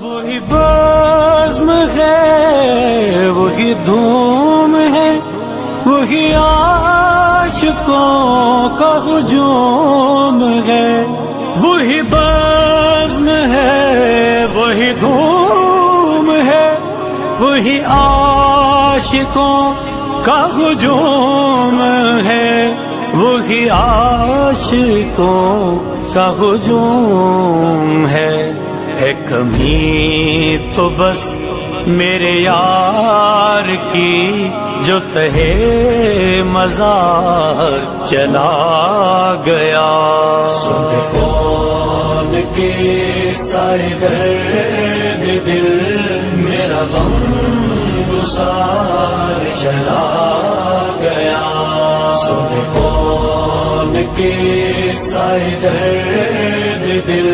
وہی بزم ہے، وہی دھوم ہے، وہی عاشقوں کا ہجوم ہے. وہی بزم ہے، وہی دھوم ہے، وہی عاشقوں کا ہجوم ہے. وہی عاشقوں کا ہجوم ہے. ہے کمی تو بس میرے یار کی جو تہے مزار چلا گیا. سن کون کے سارے درد دل میرا غم گسار چلا گیا. سن کون کے سارے درد دل